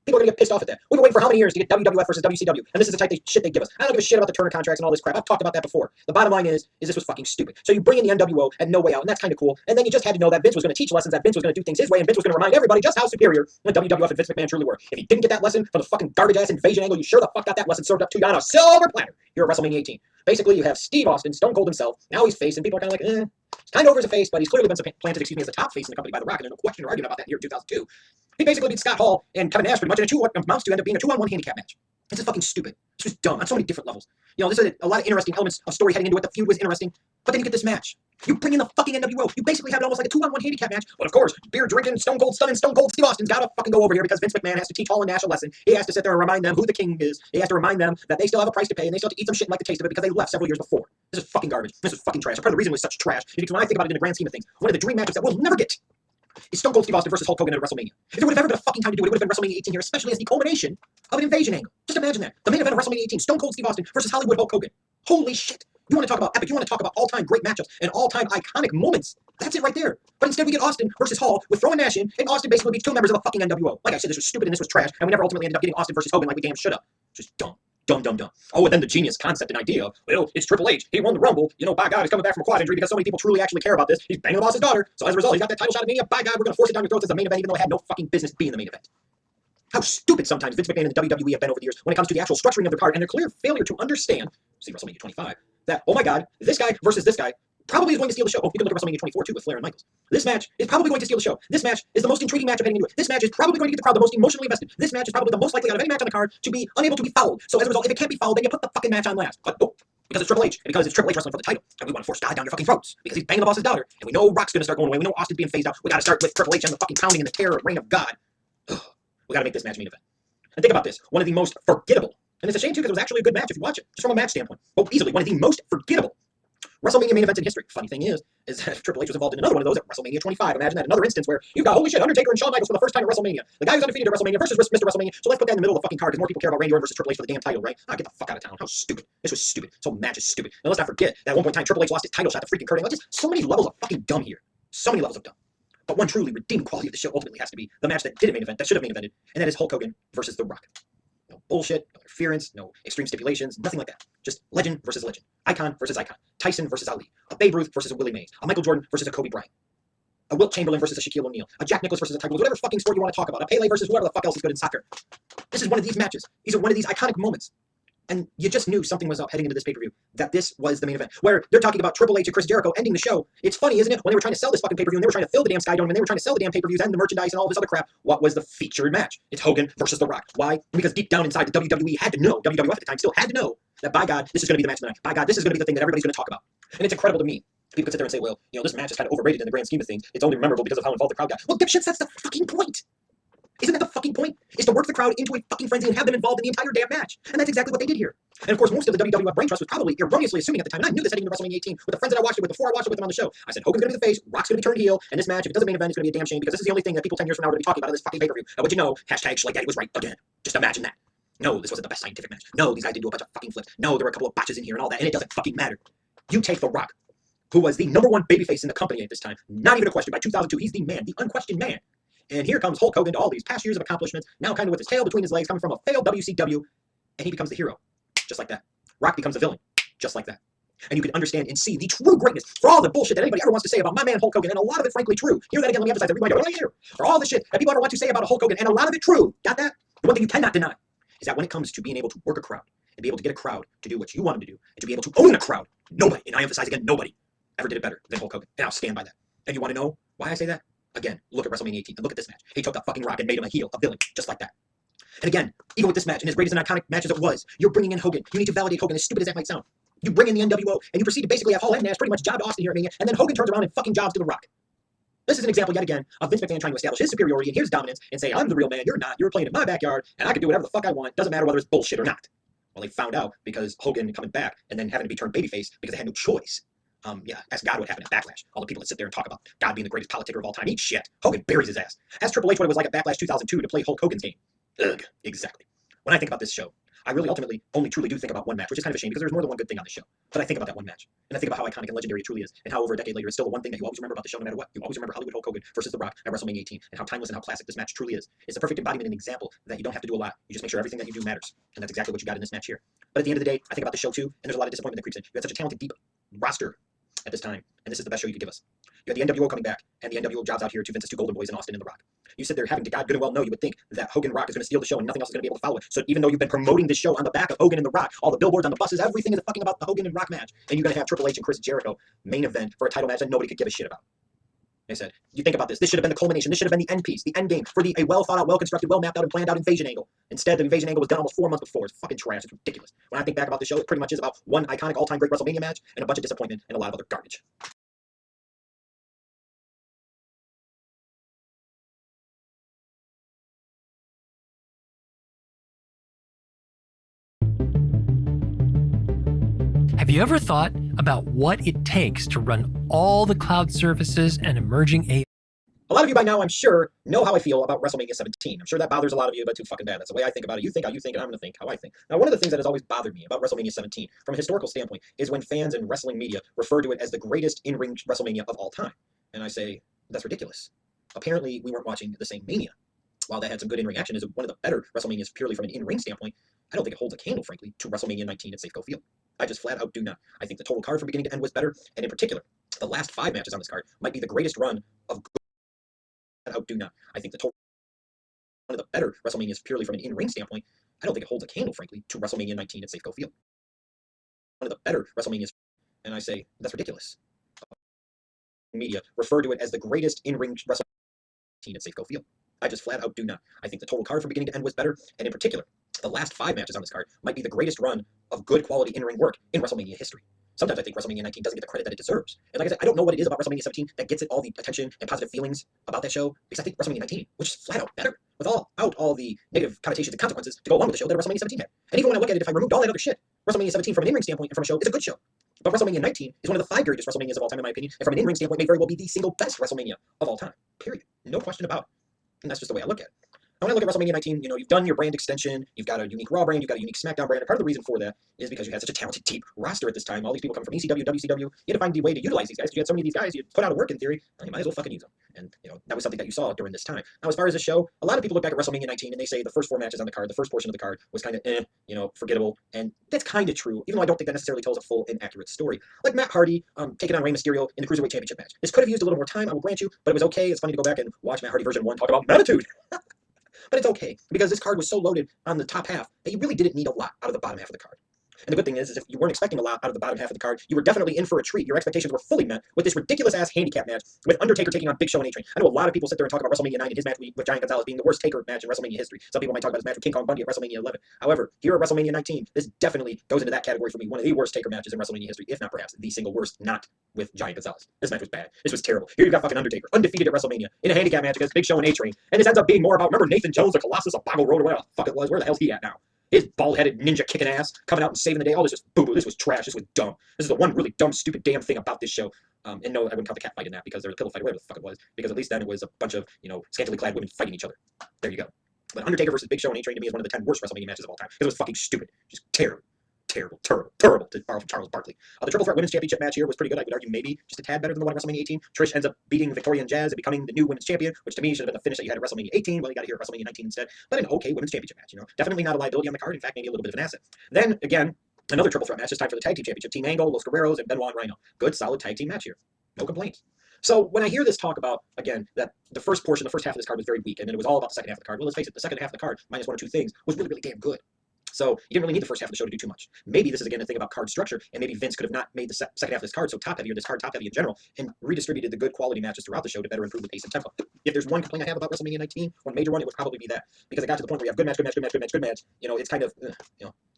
People are going to get pissed off at that. We've been waiting for how many years to get WWF versus WCW, and this is the type of shit they give us. I don't give a shit about the Turner contracts and all this crap. I've talked about that before. The bottom line is this was fucking stupid. So you bring in the NWO at No Way Out, and that's kind of cool. And then you just had to know that Vince was going to teach lessons, that Vince was going to do things his way, and Vince was going to remind everybody just how superior the WWF and Vince McMahon truly were. If you didn't get that lesson from the fucking garbage-ass invasion angle, you sure the fuck got that lesson served up to you on a silver platter here at WrestleMania 18. Basically, you have Steve Austin, Stone Cold himself. Now he's face, and people are kind of like, he's kind of over as a face, but he's clearly been planted, as the top face in the company by The Rock, and there's no question or argument about that here in 2002. He basically beat Scott Hall and Kevin Nash pretty much in what amounts to end up being a 2-on-1 handicap match. This is fucking stupid. This was dumb on so many different levels. This is a lot of interesting elements of story heading into it. The feud was interesting, but then you get this match. You bring in the fucking NWO. You basically have it almost like a 2-on-1 handicap match. But of course, beer drinking, Stone Cold stunning, Stone Cold Steve Austin's gotta fucking go over here because Vince McMahon has to teach Hall and Nash a lesson. He has to sit there and remind them who the king is. He has to remind them that they still have a price to pay and they still have to eat some shit and like the taste of it because they left several years before. This is fucking garbage. This is fucking trash. Part of the reason it was such trash is because when I think about it in the grand scheme of things, one of the dream matches that we'll never get is Stone Cold Steve Austin versus Hulk Hogan at WrestleMania. If there would have ever been a fucking time to do it, it would have been WrestleMania 18 here, especially as the culmination of an invasion angle. Just imagine that. The main event of WrestleMania 18, Stone Cold Steve Austin versus Hollywood Hulk Hogan. Holy shit. You want to talk about epic, you want to talk about all-time great matchups and all-time iconic moments. That's it right there. But instead we get Austin versus Hall with throwing Nash in, and Austin basically beats 2 members of the fucking NWO. Like I said, this was stupid and this was trash, and we never ultimately ended up getting Austin versus Hogan like we damn should have. Just dumb. Dumb. Oh, and then the genius concept and idea of, well, it's Triple H. He won the Rumble. By God, he's coming back from a quad injury because so many people truly actually care about this. He's banging the boss's daughter. So as a result, he's got that title shot at Mania. By God, we're going to force it down your throats as the main event, even though it had no fucking business being the main event. How stupid sometimes Vince McMahon and the WWE have been over the years when it comes to the actual structuring of the card and their clear failure to understand, see WrestleMania 25, that, oh my God, this guy versus this guy probably is going to steal the show. Oh, you can look at WrestleMania 24 too with Flair and Michaels. This match is probably going to steal the show. This match is the most intriguing matchup heading into it. This match is probably going to get the crowd the most emotionally invested. This match is probably the most likely out of any match on the card to be unable to be fouled. So as a result, if it can't be fouled, then you put the fucking match on last. But no, because it's Triple H, and because it's Triple H wrestling for the title, and we want to force God down your fucking throats because he's banging the boss's daughter, and we know Rock's going to start going away. We know Austin's being phased out. We got to start with Triple H and the fucking pounding and the terror reign of God. Ugh. We got to make this match main event. And think about this, one of the most forgettable, and it's a shame too because it was actually a good match if you watch it, just from a match standpoint, but easily one of the most forgettable WrestleMania main events in history. Funny thing is that Triple H was involved in another one of those at WrestleMania 25. Imagine that, another instance where you've got, holy shit, Undertaker and Shawn Michaels for the first time at WrestleMania. The guy who's undefeated at WrestleMania versus Mr. WrestleMania. So let's put that in the middle of the fucking card because more people care about Randy Orton versus Triple H for the damn title, right? Ah, get the fuck out of town. How stupid. This was stupid. This whole match is stupid. And let's not forget that at one point in time, Triple H lost his title shot to freaking Kurt Angle. Just so many levels of fucking dumb here. So many levels of dumb. But one truly redeeming quality of the show ultimately has to be the match that did a main event, that should have main evented, and that is Hulk Hogan versus The Rock. No bullshit, no interference, no extreme stipulations, nothing like that. Just legend versus legend. Icon versus icon. Tyson versus Ali. A Babe Ruth versus a Willie Mays. A Michael Jordan versus a Kobe Bryant. A Wilt Chamberlain versus a Shaquille O'Neal. A Jack Nicklaus versus a Tiger Woods. Whatever fucking sport you want to talk about. A Pele versus whoever the fuck else is good in soccer. This is one of these matches. These are one of these iconic moments. And you just knew something was up heading into this pay-per-view, that this was the main event, where they're talking about Triple H and Chris Jericho ending the show. It's funny, isn't it? When they were trying to sell this fucking pay-per-view, and they were trying to fill the damn Sky Dome, and they were trying to sell the damn pay-per-views and the merchandise and all this other crap, what was the featured match? It's Hogan versus The Rock. Why? Because deep down inside, the WWE had to know, WWF at the time still had to know, that by God, this is going to be the match of the night. By God, this is going to be the thing that everybody's going to talk about. And it's incredible to me. People could sit there and say, well, you know, this match is kind of overrated in the grand scheme of things. It's only memorable because of how involved the crowd got. Well, dipshits, that's the fucking point. Isn't that the fucking point? Is to work the crowd into a fucking frenzy and have them involved in the entire damn match. And that's exactly what they did here. And of course, most of the WWF brain trust was probably erroneously assuming at the time, and I knew this heading into WrestleMania 18 with the friends that I watched it with before I watched it with them on the show. I said, Hogan's going to be the face, Rock's going to be turned heel, and this match, if it doesn't main event, it's going to be a damn shame because this is the only thing that people 10 years from now are going to be talking about in this fucking pay-per-view. And what you know, hashtag Schleg Daddy was right again. Just imagine that. No, this wasn't the best scientific match. No, these guys didn't do a bunch of fucking flips. No, there were a couple of botches in here and all that, and it doesn't fucking matter. You take The Rock, who was the #1 babyface in the company at this time, not even a question. By 2002, he's the man, the unquestioned man. And here comes Hulk Hogan to all these past years of accomplishments, now kind of with his tail between his legs, coming from a failed WCW, and he becomes the hero, just like that. Rock becomes the villain, just like that. And you can understand and see the true greatness for all the bullshit that anybody ever wants to say about my man Hulk Hogan, and a lot of it frankly true. Hear that again, let me emphasize that, rewind, right here. For all the shit that people ever want to say about a Hulk Hogan, and a lot of it true, got that? The one thing you cannot deny is that when it comes to being able to work a crowd, and be able to get a crowd to do what you want them to do, and to be able to own a crowd, nobody, and I emphasize again, nobody, ever did it better than Hulk Hogan. And I'll stand by that. And you want to know why I say that? Again, look at WrestleMania 18 and look at this match. He took the fucking Rock and made him a heel, a villain, just like that. And again, even with this match, and as great as an iconic match as it was, you're bringing in Hogan. You need to validate Hogan, as stupid as that might sound. You bring in the NWO, and you proceed to basically have Hall and Nash pretty much job to Austin here at Mania, and then Hogan turns around and fucking jobs to The Rock. This is an example, yet again, of Vince McMahon trying to establish his superiority and his dominance and say, I'm the real man, you're not, you're playing in my backyard, and I can do whatever the fuck I want, doesn't matter whether it's bullshit or not. Well, they found out because Hogan coming back and then having to be turned babyface because they had no choice. Ask God what happened at Backlash. All the people that sit there and talk about God being the greatest politicker of all time. Eat shit. Hogan buries his ass. Ask Triple H what it was like at Backlash 2002 to play Hulk Hogan's game. Ugh, exactly. When I think about this show, I really ultimately only truly do think about one match, which is kind of a shame because there's more than one good thing on this show. But I think about that one match. And I think about how iconic and legendary it truly is, and how over a decade later it's still the one thing that you always remember about the show no matter what. You always remember Hollywood Hulk Hogan versus The Rock at WrestleMania 18, and how timeless and how classic this match truly is. It's a perfect embodiment and example that you don't have to do a lot. You just make sure everything that you do matters. And that's exactly what you got in this match here. But at the end of the day, I think about the show too, and there's a lot of disappointment that creeps in. You had such a talented, deep roster at this time, and this is the best show you could give us. You had the NWO coming back, and the NWO jobs out here to Vince's two golden boys in Austin and The Rock. You sit there having to God good and well know, you would think that Hogan and Rock is going to steal the show and nothing else is going to be able to follow it. So even though you've been promoting this show on the back of Hogan and The Rock, all the billboards on the buses, everything is fucking about the Hogan and Rock match, and you're going to have Triple H and Chris Jericho main event for a title match that nobody could give a shit about. They said, you think about this. This should have been the culmination. This should have been the end piece, the end game for a well thought out, well constructed, well mapped out, and planned out invasion angle. Instead, the invasion angle was done almost 4 months before. It's fucking trash. It's ridiculous. When I think back about this show, it pretty much is about one iconic, all time great WrestleMania match and a bunch of disappointment and a lot of other garbage. Have you ever thought about what it takes to run all the cloud services and emerging AI? A lot of you by now, I'm sure, know how I feel about WrestleMania 17. I'm sure that bothers a lot of you, but too fucking bad. That's the way I think about it. You think how you think, and I'm going to think how I think. Now, one of the things that has always bothered me about WrestleMania 17, from a historical standpoint, is when fans and wrestling media refer to it as the greatest in-ring WrestleMania of all time. And I say, that's ridiculous. Apparently, we weren't watching the same Mania. While that had some good in-ring action, is one of the better WrestleManias purely from an in-ring standpoint, I don't think it holds a candle, frankly, to WrestleMania 19 at Safeco Field. I just flat out do not. I think the total card from beginning to end was better, and in particular, the last 5 matches on this card might be the greatest run of good. Do not. I think the total one of the better WrestleManias purely from an in-ring standpoint. I don't think it holds a candle, frankly, to WrestleMania 19 at Safeco Field. One of the better WrestleManias, and I say that's ridiculous. Media refer to it as the greatest in-ring WrestleMania at Safeco Field. I just flat out do not. I think the total card from beginning to end was better, and in particular, the last 5 matches on this card might be the greatest run of good quality in-ring work in WrestleMania history. Sometimes I think WrestleMania 19 doesn't get the credit that it deserves. And like I said, I don't know what it is about WrestleMania 17 that gets it all the attention and positive feelings about that show, because I think WrestleMania 19 was just flat out better, with all the negative connotations and consequences to go along with the show that WrestleMania 17 had. And even when I look at it, if I removed all that other shit, WrestleMania 17 from an in-ring standpoint and from a show is a good show. But WrestleMania 19 is one of the 5 greatest WrestleManias of all time, in my opinion, and from an in-ring standpoint, may very well be the single best WrestleMania of all time. Period. No question about it. And that's just the way I look at it. And when I look at WrestleMania 19, you've done your brand extension, you've got a unique Raw brand, you've got a unique SmackDown brand, and part of the reason for that is because you had such a talented, deep roster at this time. All these people come from ECW, WCW. You had to find the way to utilize these guys, because you had so many of these guys, you put out a work in theory, and you might as well fucking use them. And, that was something that you saw during this time. Now, as far as the show, a lot of people look back at WrestleMania 19 and they say the first 4 matches on the card, the first portion of the card was kind of, forgettable, and that's kind of true, even though I don't think that necessarily tells a full and accurate story. Like Matt Hardy taking on Rey Mysterio in the Cruiserweight Championship match. This could have used a little more time, I will grant you, but it was okay. It's funny to go back and watch Matt Hardy version 1 talk about Magnitude. But it's okay, because this card was so loaded on the top half that you really didn't need a lot out of the bottom half of the card. And the good thing is if you weren't expecting a lot out of the bottom half of the card, you were definitely in for a treat. Your expectations were fully met with this ridiculous-ass handicap match with Undertaker taking on Big Show and A-Train. I know a lot of people sit there and talk about WrestleMania 9 and his match with Giant Gonzalez being the worst Taker match in WrestleMania history. Some people might talk about his match with King Kong Bundy at WrestleMania 11. However, here at WrestleMania 19, this definitely goes into that category for me. One of the worst Taker matches in WrestleMania history, if not perhaps the single worst, not with Giant Gonzalez. This match was bad. This was terrible. Here you got fucking Undertaker, undefeated at WrestleMania, in a handicap match against Big Show and A-Train. And this ends up being more about, remember Nathan Jones, the Colossus of Boggle Road, or whatever the fuck it was? Where the hell's he at now? His bald-headed ninja kicking ass, coming out and saving the day. All this was boo-boo. This was trash. This was dumb. This is the one really dumb, stupid, damn thing about this show. And no, I wouldn't count the cat fight in that because there was a pillow fight, whatever the fuck it was. Because at least then it was a bunch of, scantily clad women fighting each other. There you go. But Undertaker versus Big Show and A-Train to me is one of the 10 worst WrestleMania matches of all time. Because it was fucking stupid. Just terrible. Terrible, to borrow from Charles Barkley. The Triple Threat Women's Championship match here was pretty good. I would argue maybe just a tad better than the one at WrestleMania 18. Trish ends up beating Victoria and Jazz and becoming the new Women's Champion, which to me should have been the finish that you had at WrestleMania 18. Well, you got it here at WrestleMania 19 instead. But an okay Women's Championship match, Definitely not a liability on the card. In fact, maybe a little bit of an asset. Then, again, another Triple Threat match. This time for the Tag Team Championship. Team Angle, Los Guerreros, and Benoit and Rhino. Good, solid tag team match here. No complaints. So when I hear this talk about, again, that the first portion, the first half of this card was very weak, and then it was all about the second half of the card. Well, let's face it, the second half of the card, minus 1 or 2 things, was really, really damn good. So you didn't really need the first half of the show to do too much. Maybe this is, again, a thing about card structure, and maybe Vince could have not made the second half of this card so top-heavy, or this card top-heavy in general, and redistributed the good quality matches throughout the show to better improve the pace and tempo. If there's one complaint I have about WrestleMania 19, one major one, it would probably be that. Because it got to the point where you have good match, it's kind of,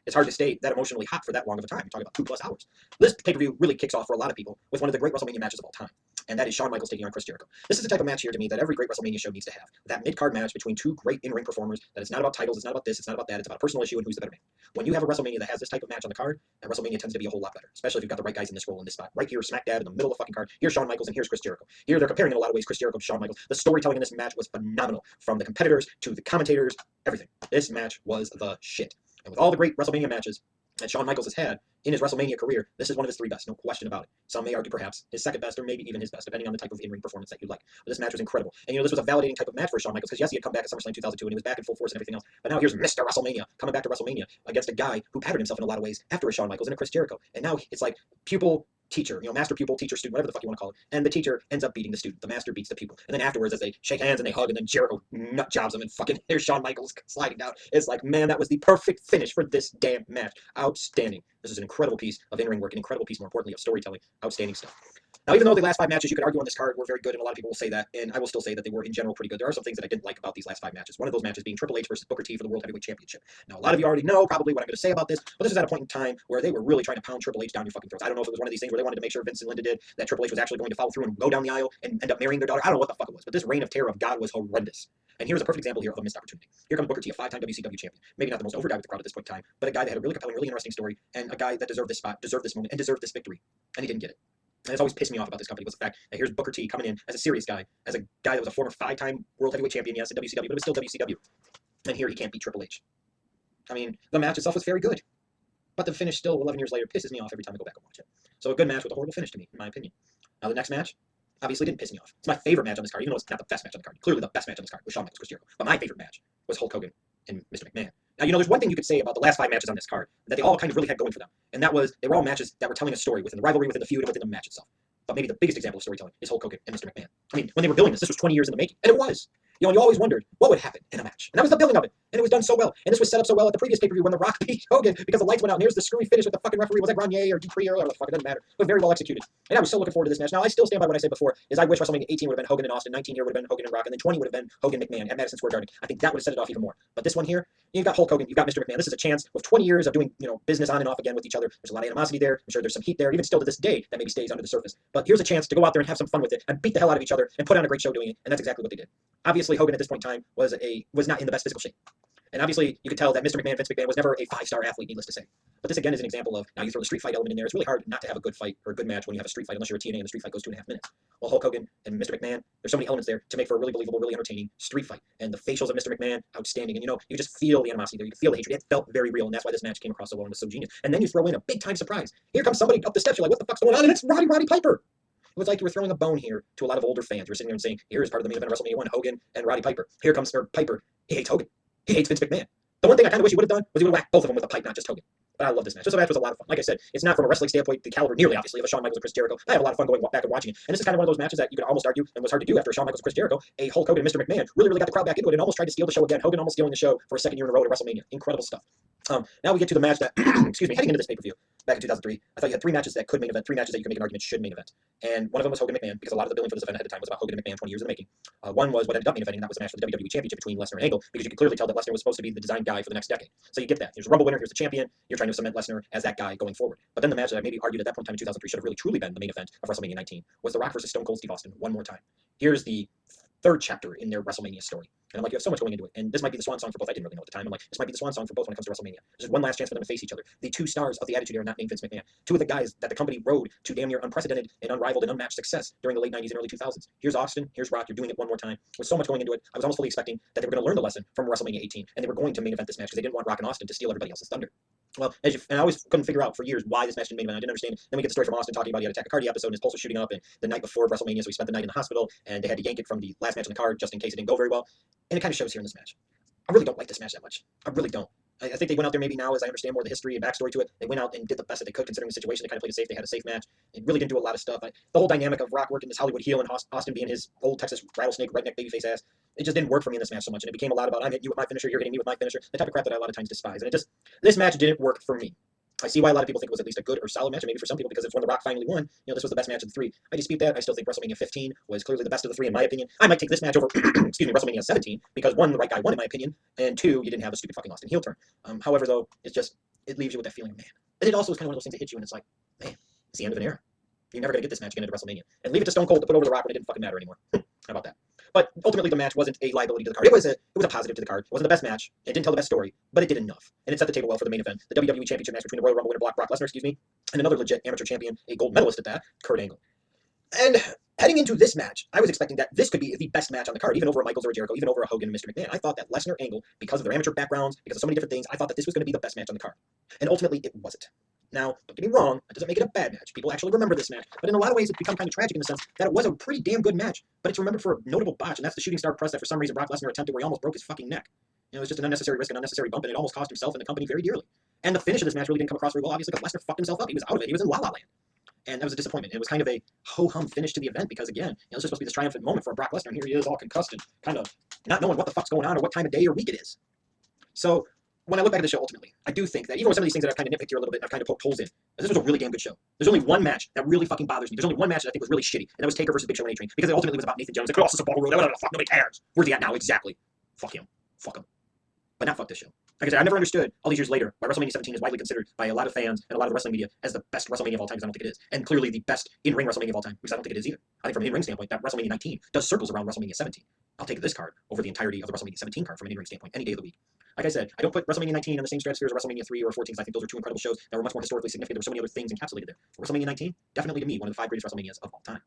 it's hard to stay that emotionally hot for that long of a time. You're talking about 2+ hours. This pay-per-view really kicks off for a lot of people with one of the great WrestleMania matches of all time. And that is Shawn Michaels taking on Chris Jericho. This is the type of match here to me that every great WrestleMania show needs to have. That mid-card match between 2 great in-ring performers, that it's not about titles, it's not about this, it's not about that, it's about a personal issue and who's the better man. When you have a WrestleMania that has this type of match on the card, that WrestleMania tends to be a whole lot better, especially if you've got the right guys in this role in this spot. Right here, smack dab in the middle of the fucking card, here's Shawn Michaels and here's Chris Jericho. Here they're comparing in a lot of ways Chris Jericho to Shawn Michaels. The storytelling in this match was phenomenal, from the competitors to the commentators, everything. This match was the shit. And with all the great WrestleMania matches that Shawn Michaels has had in his WrestleMania career, this is one of his 3 best, no question about it. Some may argue perhaps his second best, or maybe even his best, depending on the type of in-ring performance that you like. But this match was incredible. And this was a validating type of match for Shawn Michaels, because yes, he had come back at SummerSlam 2002, and he was back in full force and everything else. But now here's Mr. WrestleMania, coming back to WrestleMania against a guy who patterned himself in a lot of ways after a Shawn Michaels and a Chris Jericho. And now it's like pupil, teacher, master, pupil, teacher, student, whatever the fuck you want to call it. And the teacher ends up beating the student. The master beats the pupil. And then afterwards, as they shake hands and they hug, and then Jericho nut jobs him, and fucking here's Shawn Michaels sliding down. It's like, man, that was the perfect finish for this damn match. Outstanding. This is an incredible piece of in-ring work, an incredible piece, more importantly, of storytelling. Outstanding stuff. Now, even though the last 5 matches you could argue on this card were very good, and a lot of people will say that, and I will still say that they were in general pretty good, there are some things that I didn't like about these last 5 matches. One of those matches being Triple H versus Booker T for the World Heavyweight Championship. Now, a lot of you already know probably what I'm going to say about this, but this is at a point in time where they were really trying to pound Triple H down your fucking throats. I don't know if it was one of these things where they wanted to make sure Vince and Linda did, that Triple H was actually going to follow through and go down the aisle and end up marrying their daughter. I don't know what the fuck it was, but this reign of terror of God was horrendous. And here's a perfect example here of a missed opportunity. Here comes Booker T, a 5-time WCW champion. Maybe not the most over guy with the crowd at this point in time, but a guy that had a really compelling, really interesting story, and a guy that deserved this spot, deserved this moment, and deserved this victory. And he didn't get it. And it's always pissed me off about this company was the fact that here's Booker T coming in as a serious guy, as a guy that was a former 5-time World Heavyweight Champion, yes, in WCW, but it was still WCW. And here he can't beat Triple H. I mean, the match itself was very good, but the finish still, 11 years later, pisses me off every time I go back and watch it. So a good match with a horrible finish to me, in my opinion. Now the next match obviously didn't piss me off. It's my favorite match on this card, even though it's not the best match on the card. Clearly the best match on this card was Shawn Michaels, Chris Jericho. But my favorite match was Hulk Hogan and Mr. McMahon. Now, there's one thing you could say about the last 5 matches on this card that they all kind of really had going for them. And that was, they were all matches that were telling a story within the rivalry, within the feud, and within the match itself. But maybe the biggest example of storytelling is Hulk Hogan and Mr. McMahon. I mean, when they were building this was 20 years in the making. And it was. And you always wondered what would happen in a match. And that was the building of it. And it was done so well. And this was set up so well at the previous pay-per-view when The Rock beat Hogan because the lights went out. And here's the screwy finish with the fucking referee. Was that Grenier or Dupree or whatever the fuck? It doesn't matter. But very well executed. And I was so looking forward to this match. Now, I still stand by what I said before, is I wish WrestleMania 18 would have been Hogan and Austin, 19 here would have been Hogan and Rock, and then 20 would have been Hogan McMahon at Madison Square Garden. I think that would have set it off even more. But this one here, you've got Hulk Hogan, you've got Mr. McMahon. This is a chance with 20 years of doing, business on and off again with each other. There's a lot of animosity there. I'm sure there's some heat there, even still to this day, that maybe stays under the surface. But here's a chance to go out there and have some fun with it and beat the hell out of each other and put on a great show doing it. And that's exactly what they did. Obviously, Hogan at this point in time was not in the best physical shape. And obviously, you could tell that Mr. McMahon, Vince McMahon, was never a 5-star athlete, needless to say. But this, again, is an example of, now you throw the street fight element in there. It's really hard not to have a good fight or a good match when you have a street fight, unless you're a TNA and the street fight goes 2.5 minutes. Well, Hulk Hogan and Mr. McMahon, there's so many elements there to make for a really believable, really entertaining street fight. And the facials of Mr. McMahon, outstanding. And, you know, you just feel the animosity there. You can feel the hatred. It felt very real, and that's why this match came across so well and was so genius. And then you throw in a big-time surprise. Here comes somebody up the steps. You're like, what the fuck's going on? And it's Roddy Piper. It was like you were throwing a bone here to a lot of older fans. You were sitting there and saying, here's part of the main event of WrestleMania 1, Hogan and Roddy Piper. Here comes Piper. He hates Hogan. He hates Vince McMahon. The one thing I kind of wish he would have done was he would have whacked both of them with a pipe, not just Hogan. But I love this match. This match was a lot of fun. Like I said, it's not from a wrestling standpoint the caliber, nearly obviously, of a Shawn Michaels or Chris Jericho. I have a lot of fun going back and watching it. And this is kind of one of those matches that you could almost argue, and was hard to do after Shawn Michaels, Chris Jericho, a Hulk Hogan and Mr. McMahon really got the crowd back into it and almost tried to steal the show again. Hogan almost stealing the show for a second year in a row at WrestleMania. Incredible stuff. Now we get to the match that, excuse me, heading into this pay-per-view back in 2003, I thought you had 3 matches that could main event, 3 matches that you could make an argument should main event. And one of them was Hogan McMahon, because a lot of the billing for this event ahead of time was about Hogan and McMahon 20 years in the making. One was what ended up main eventing, that was a match for the WWE Championship between Lesnar and Angle, because you could clearly tell that Lesnar was supposed to be the design guy for the next decade. So you get that. Here's a Rumble winner, here's the champion, you're trying to cement Lesnar as that guy going forward. But then the match that I maybe argued at that point in time in 2003 should have really truly been the main event of WrestleMania 19 was The Rock versus Stone Cold Steve Austin one more time. Here's the 3rd chapter in their WrestleMania story. And I'm like, you have so much going into it. And this might be the swan song for both. I didn't really know at the time. I'm like, this might be the swan song for both when it comes to WrestleMania. There's just one last chance for them to face each other. The 2 stars of the Attitude Era not named Vince McMahon. 2 of the guys that the company rode to damn near unprecedented and unrivaled and unmatched success during the late 90s and early 2000s. Here's Austin, here's Rock, you're doing it one more time. With so much going into it, I was almost fully expecting that they were going to learn the lesson from WrestleMania 18, and they were going to main event this match because they didn't want Rock and Austin to steal everybody else's thunder. Well, and I always couldn't figure out for years why this match didn't main event. I didn't understand. Then we get the story from Austin talking about he had a tachycardia episode and his pulse was shooting up, and the night before WrestleMania, so he spent the night in the hospital, and they had to yank it from the last match on the card just in case it didn't go very well. And it kind of shows here in this match. I really don't like this match that much. I really don't. I think they went out there maybe now, as I understand more of the history and backstory to it, they went out and did the best that they could considering the situation. They kind of played it safe. They had a safe match. It really didn't do a lot of stuff. The whole dynamic of Rock working this Hollywood heel and Austin being his old Texas rattlesnake redneck babyface ass, it just didn't work for me in this match so much. And it became a lot about, I'm hitting you with my finisher, you're hitting me with my finisher, the type of crap that I a lot of times despise. And this match didn't work for me. I see why a lot of people think it was at least a good or solid match, and maybe for some people because it's when The Rock finally won, this was the best match of the 3. I dispute that. I still think WrestleMania 15 was clearly the best of the 3 in my opinion. I might take this match over, excuse me, WrestleMania 17 because 1, the right guy won in my opinion, and 2, you didn't have a stupid fucking Austin heel turn. However, though, it leaves you with that feeling of, man. And it also is kind of one of those things that hit you, and it's like, man, it's the end of an era. You're never going to get this match again into WrestleMania. And leave it to Stone Cold to put over The Rock when it didn't fucking matter anymore. How about that? But ultimately, the match wasn't a liability to the card. It was a positive to the card. It wasn't the best match. It didn't tell the best story, but it did enough. And it set the table well for the main event, the WWE Championship match between the Royal Rumble winner Brock Lesnar, and another legit amateur champion, a gold medalist at that, Kurt Angle. And heading into this match, I was expecting that this could be the best match on the card, even over a Michaels or a Jericho, even over a Hogan and Mr. McMahon. I thought that Lesnar Angle, because of their amateur backgrounds, because of so many different things, I thought that this was going to be the best match on the card. And ultimately, it wasn't. Now, don't get me wrong, that doesn't make it a bad match. People actually remember this match. But in a lot of ways, it's become kind of tragic in the sense that it was a pretty damn good match, but it's remembered for a notable botch, and that's the shooting star press that for some reason Brock Lesnar attempted where he almost broke his fucking neck. It was just an unnecessary risk, an unnecessary bump, and it almost cost himself and the company very dearly. And the finish of this match really didn't come across very well, obviously, because Lesnar fucked himself up. He was out of it. He was in La La Land. And that was a disappointment. It was kind of a ho-hum finish to the event because, again, this is supposed to be this triumphant moment for Brock Lesnar, and here he is all concussed and kind of not knowing what the fuck's going on or what time of day or week it is. So when I look back at the show, ultimately, I do think that even with some of these things that I've kind of nitpicked here a little bit, I've kind of poked holes in, this was a really damn good show. There's only one match that really fucking bothers me. There's only one match that I think was really shitty, and that was Taker versus Big Show and A-Train, because it ultimately was about Nathan Jones. It could also support Road. Fuck, nobody cares. Where's he at now? Exactly. Fuck him. Fuck him. But not fuck this show. Like I said, I never understood all these years later why WrestleMania 17 is widely considered by a lot of fans and a lot of the wrestling media as the best WrestleMania of all time, because I don't think it is. And clearly the best in-ring WrestleMania of all time, because I don't think it is either. I think from an in-ring standpoint, that WrestleMania 19 does circles around WrestleMania 17. I'll take this card over the entirety of the WrestleMania 17 card from an in-ring standpoint any day of the week. Like I said, I don't put WrestleMania 19 in the same stratosphere as WrestleMania 3 or 14, because I think those are 2 incredible shows that were much more historically significant. There were so many other things encapsulated there. WrestleMania 19, definitely to me, one of the 5 greatest WrestleManias of all time.